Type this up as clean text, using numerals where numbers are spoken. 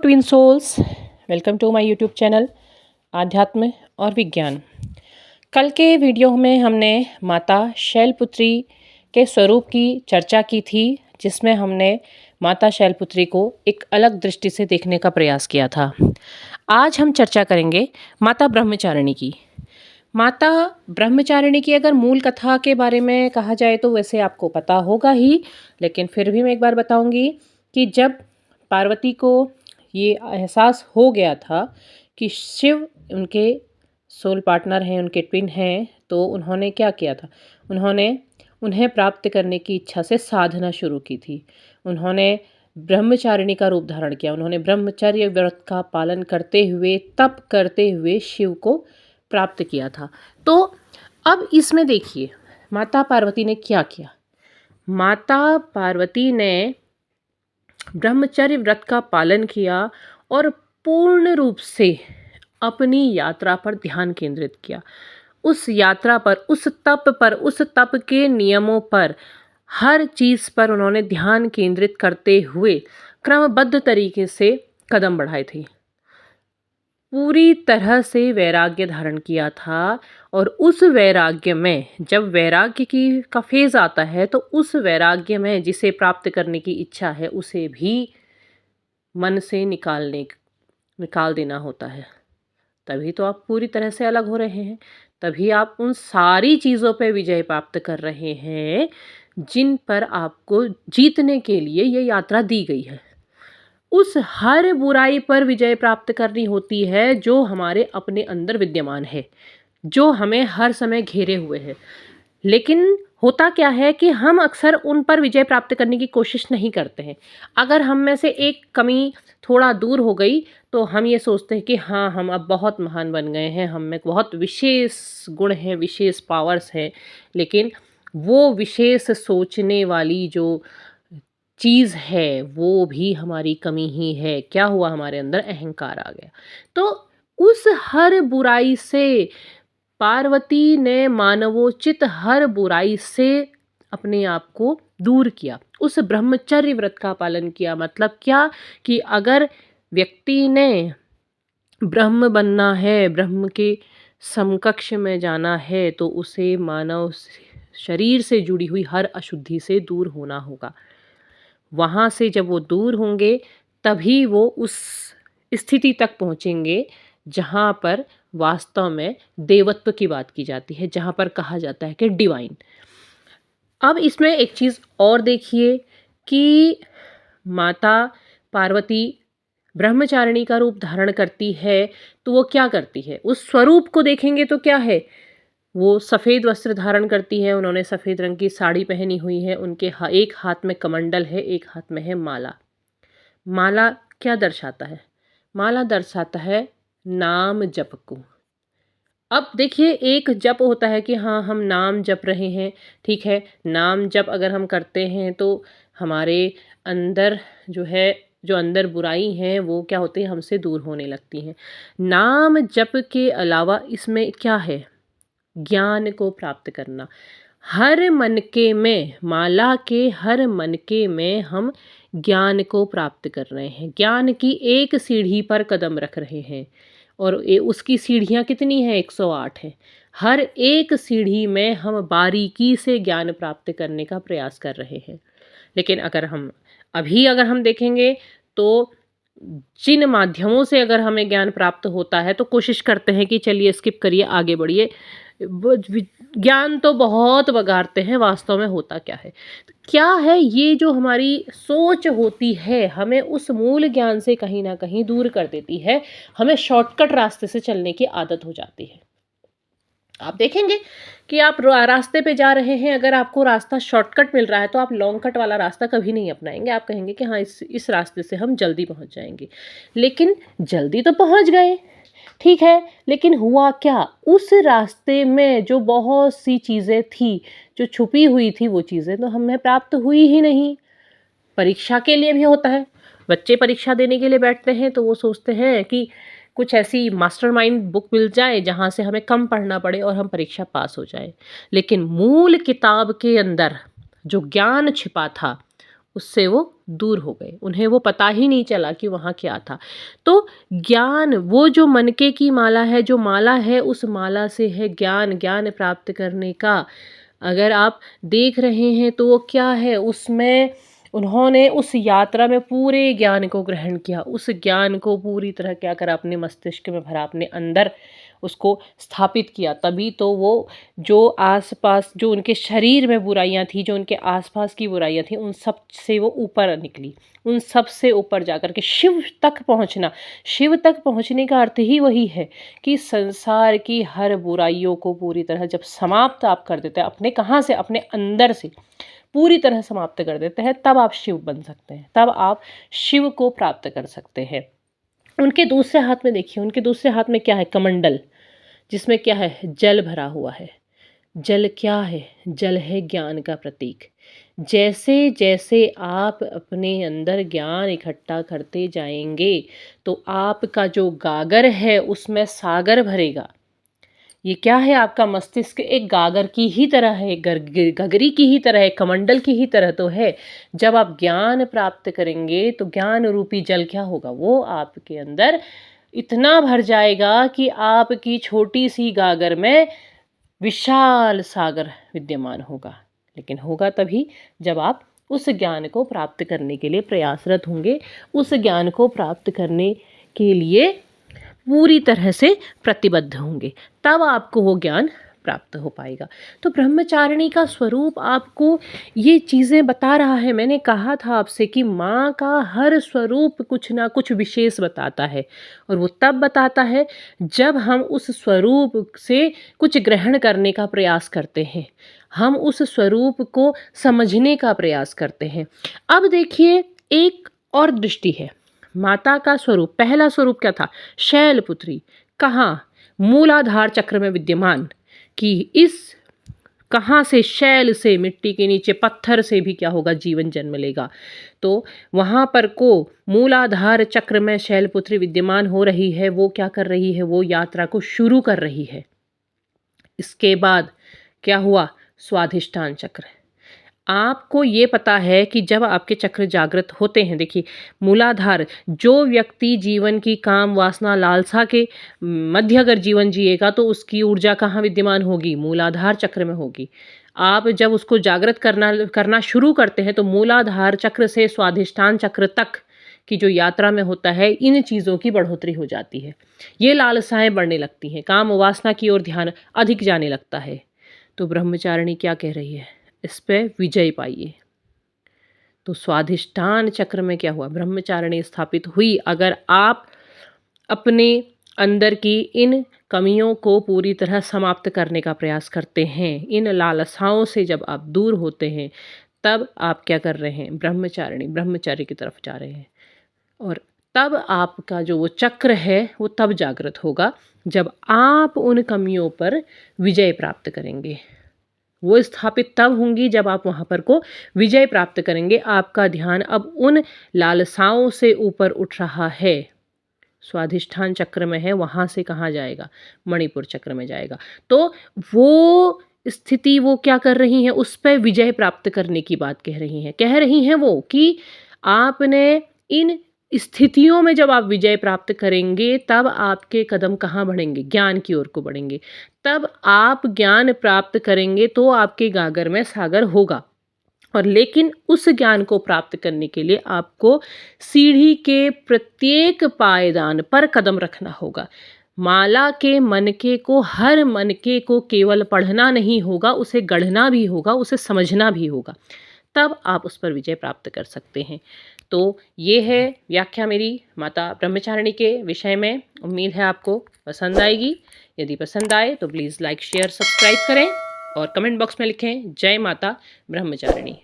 Twin souls, welcome to my YouTube channel आध्यात्म और विज्ञान। कल के वीडियो में हमने माता शैलपुत्री के स्वरूप की चर्चा की थी, जिसमें हमने माता शैलपुत्री को एक अलग दृष्टि से देखने का प्रयास किया था। आज हम चर्चा करेंगे माता ब्रह्मचारिणी की। माता ब्रह्मचारिणी की अगर मूल कथा के बारे में कहा जाए तो वैसे आपको पता होगा ही, लेकिन फिर भी मैं एक बार बताऊंगी कि जब पार्वती को ये एहसास हो गया था कि शिव उनके सोल पार्टनर हैं, उनके ट्विन हैं, तो उन्होंने क्या किया था, उन्होंने उन्हें प्राप्त करने की इच्छा से साधना शुरू की थी। उन्होंने ब्रह्मचारिणी का रूप धारण किया। उन्होंने ब्रह्मचर्य व्रत का पालन करते हुए, तप करते हुए शिव को प्राप्त किया था। तो अब इसमें देखिए माता पार्वती ने क्या किया। माता पार्वती ने ब्रह्मचर्य व्रत का पालन किया और पूर्ण रूप से अपनी यात्रा पर ध्यान केंद्रित किया। उस यात्रा पर, उस तप पर, उस तप के नियमों पर, हर चीज़ पर उन्होंने ध्यान केंद्रित करते हुए क्रमबद्ध तरीके से कदम बढ़ाए थे। पूरी तरह से वैराग्य धारण किया था और उस वैराग्य में, जब वैराग्य की का फेज़ आता है तो उस वैराग्य में जिसे प्राप्त करने की इच्छा है उसे भी मन से निकाल देना होता है। तभी तो आप पूरी तरह से अलग हो रहे हैं, तभी आप उन सारी चीज़ों पे विजय प्राप्त कर रहे हैं जिन पर आपको जीतने के लिए ये यात्रा दी गई है। उस हर बुराई पर विजय प्राप्त करनी होती है जो हमारे अपने अंदर विद्यमान है, जो हमें हर समय घेरे हुए है। लेकिन होता क्या है कि हम अक्सर उन पर विजय प्राप्त करने की कोशिश नहीं करते हैं। अगर हम में से एक कमी थोड़ा दूर हो गई तो हम ये सोचते हैं कि हाँ, हम अब बहुत महान बन गए हैं, हम में बहुत विशेष गुण हैं, विशेष पावर्स हैं। लेकिन वो विशेष सोचने वाली जो चीज़ है वो भी हमारी कमी ही है। क्या हुआ, हमारे अंदर अहंकार आ गया। तो उस हर बुराई से पार्वती ने मानवोचित हर बुराई से अपने आप को दूर किया। उस ब्रह्मचर्य व्रत का पालन किया। मतलब क्या कि अगर व्यक्ति ने ब्रह्म बनना है, ब्रह्म के समकक्ष में जाना है, तो उसे मानव शरीर से जुड़ी हुई हर अशुद्धि से दूर होना होगा। वहाँ से जब वो दूर होंगे तभी वो उस स्थिति तक पहुँचेंगे जहाँ पर वास्तव में देवत्व की बात की जाती है, जहाँ पर कहा जाता है कि डिवाइन। अब इसमें एक चीज़ और देखिए कि माता पार्वती ब्रह्मचारिणी का रूप धारण करती है तो वो क्या करती है, उस स्वरूप को देखेंगे तो क्या है, वो सफ़ेद वस्त्र धारण करती है। उन्होंने सफ़ेद रंग की साड़ी पहनी हुई है। उनके एक हाथ में कमंडल है, एक हाथ में है माला। माला क्या दर्शाता है? माला दर्शाता है नाम जप को। अब देखिए, एक जप होता है कि हाँ, हम नाम जप रहे हैं, ठीक है। नाम जप अगर हम करते हैं तो हमारे अंदर जो अंदर बुराई हैं वो क्या होती है, हमसे दूर होने लगती हैं। नाम जप के अलावा इसमें क्या है, ज्ञान को प्राप्त करना। हर मनके में, माला के हर मनके में हम ज्ञान को प्राप्त कर रहे हैं, ज्ञान की एक सीढ़ी पर कदम रख रहे हैं। और उसकी सीढ़ियाँ कितनी हैं? 108 है। हर एक सीढ़ी में हम बारीकी से ज्ञान प्राप्त करने का प्रयास कर रहे हैं। लेकिन अगर हम देखेंगे तो जिन माध्यमों से अगर हमें ज्ञान प्राप्त होता है तो कोशिश करते हैं कि चलिए स्किप करिए, आगे बढ़िए। ज्ञान तो बहुत बघारते हैं, वास्तव में होता क्या है? तो क्या है, ये जो हमारी सोच होती है हमें उस मूल ज्ञान से कहीं ना कहीं दूर कर देती है। हमें शॉर्टकट रास्ते से चलने की आदत हो जाती है। आप देखेंगे कि आप रास्ते पे जा रहे हैं, अगर आपको रास्ता शॉर्टकट मिल रहा है तो आप लॉन्ग कट वाला रास्ता कभी नहीं अपनाएंगे। आप कहेंगे कि हाँ, इस रास्ते से हम जल्दी पहुंच जाएंगे। लेकिन जल्दी तो पहुंच गए, ठीक है, लेकिन हुआ क्या, उस रास्ते में जो बहुत सी चीज़ें थी, जो छुपी हुई थी, वो चीज़ें तो हमें प्राप्त हुई ही नहीं। परीक्षा के लिए भी होता है। बच्चे परीक्षा देने के लिए बैठते हैं तो वो सोचते हैं कि कुछ ऐसी मास्टरमाइंड बुक मिल जाए जहाँ से हमें कम पढ़ना पड़े और हम परीक्षा पास हो जाए। लेकिन मूल किताब के अंदर जो ज्ञान छिपा था उससे वो दूर हो गए, उन्हें वो पता ही नहीं चला कि वहाँ क्या था। तो ज्ञान, वो जो मनके की माला है, जो माला है, उस माला से है ज्ञान, ज्ञान प्राप्त करने का। अगर आप देख रहे हैं तो वो क्या है, उसमें उन्होंने उस यात्रा में पूरे ज्ञान को ग्रहण किया, उस ज्ञान को पूरी तरह क्या करा, अपने मस्तिष्क में भरा, अपने अंदर उसको स्थापित किया। तभी तो वो जो आसपास, जो उनके शरीर में बुराइयां थी, जो उनके आसपास की बुराइयां थी, उन सब से वो ऊपर निकली, उन सब से ऊपर जाकर के शिव तक पहुंचना। शिव तक पहुंचने का अर्थ ही वही है कि संसार की हर बुराइयों को पूरी तरह जब समाप्त आप कर देते हैं, अपने कहाँ से, अपने अंदर से पूरी तरह समाप्त कर देते हैं, तब आप शिव बन सकते हैं, तब आप शिव को प्राप्त कर सकते हैं। उनके दूसरे हाथ में देखिए, उनके दूसरे हाथ में क्या है, कमंडल, जिसमें क्या है, जल भरा हुआ है। जल क्या है, जल है ज्ञान का प्रतीक। जैसे जैसे आप अपने अंदर ज्ञान इकट्ठा करते जाएंगे तो आपका जो गागर है उसमें सागर भरेगा। ये क्या है, आपका मस्तिष्क एक गागर की ही तरह है, गगरी की ही तरह है, कमंडल की ही तरह तो है। जब आप ज्ञान प्राप्त करेंगे तो ज्ञान रूपी जल क्या होगा, वो आपके अंदर इतना भर जाएगा कि आपकी छोटी सी गागर में विशाल सागर विद्यमान होगा। लेकिन होगा तभी जब आप उस ज्ञान को प्राप्त करने के लिए प्रयासरत होंगे, उस ज्ञान को प्राप्त करने के लिए पूरी तरह से प्रतिबद्ध होंगे, तब आपको वो ज्ञान प्राप्त हो पाएगा। तो ब्रह्मचारिणी का स्वरूप आपको ये चीज़ें बता रहा है। मैंने कहा था आपसे कि माँ का हर स्वरूप कुछ ना कुछ विशेष बताता है, और वो तब बताता है जब हम उस स्वरूप से कुछ ग्रहण करने का प्रयास करते हैं, हम उस स्वरूप को समझने का प्रयास करते हैं। अब देखिए, एक और दृष्टि है। माता का स्वरूप, पहला स्वरूप क्या था, शैलपुत्री, कहाँ, मूलाधार चक्र में विद्यमान। कि इस कहाँ से, शैल से, मिट्टी के नीचे पत्थर से भी क्या होगा, जीवन जन्म लेगा। तो वहाँ पर को मूलाधार चक्र में शैलपुत्री विद्यमान हो रही है, वो क्या कर रही है, वो यात्रा को शुरू कर रही है। इसके बाद क्या हुआ, स्वाधिष्ठान चक्र। आपको ये पता है कि जब आपके चक्र जागृत होते हैं, देखिए मूलाधार, जो व्यक्ति जीवन की काम वासना लालसा के मध्य अगर जीवन जिएगा तो उसकी ऊर्जा कहाँ विद्यमान होगी, मूलाधार चक्र में होगी। आप जब उसको जागृत करना शुरू करते हैं तो मूलाधार चक्र से स्वाधिष्ठान चक्र तक की जो यात्रा में होता है, इन चीज़ों की बढ़ोतरी हो जाती है। ये लालसाएं बढ़ने लगती हैं, काम वासना की ओर ध्यान अधिक जाने लगता है। तो ब्रह्मचारिणी क्या कह रही है, इस पे विजय पाइए। तो स्वाधिष्ठान चक्र में क्या हुआ, ब्रह्मचारिणी स्थापित हुई। अगर आप अपने अंदर की इन कमियों को पूरी तरह समाप्त करने का प्रयास करते हैं, इन लालसाओं से जब आप दूर होते हैं, तब आप क्या कर रहे हैं, ब्रह्मचारिणी, ब्रह्मचारी की तरफ जा रहे हैं। और तब आपका जो वो चक्र है वो तब जागृत होगा जब आप उन कमियों पर विजय प्राप्त करेंगे। वो स्थापित तब होंगी जब आप वहाँ पर को विजय प्राप्त करेंगे। आपका ध्यान अब उन लालसाओं से ऊपर उठ रहा है, स्वाधिष्ठान चक्र में है, वहाँ से कहाँ जाएगा, मणिपुर चक्र में जाएगा। तो वो स्थिति वो क्या कर रही हैं, उस पर विजय प्राप्त करने की बात कह रही हैं वो कि आपने इन स्थितियों में जब आप विजय प्राप्त करेंगे तब आपके कदम कहाँ बढ़ेंगे, ज्ञान की ओर को बढ़ेंगे। तब आप ज्ञान प्राप्त करेंगे तो आपके गागर में सागर होगा। और लेकिन उस ज्ञान को प्राप्त करने के लिए आपको सीढ़ी के प्रत्येक पायदान पर कदम रखना होगा। माला के मनके को, हर मनके को केवल पढ़ना नहीं होगा, उसे गढ़ना भी होगा, उसे समझना भी होगा, तब आप उस पर विजय प्राप्त कर सकते हैं। तो ये है व्याख्या मेरी माता ब्रह्मचारिणी के विषय में। उम्मीद है आपको पसंद आएगी। यदि पसंद आए तो प्लीज़ लाइक, शेयर, सब्सक्राइब करें और कमेंट बॉक्स में लिखें जय माता ब्रह्मचारिणी।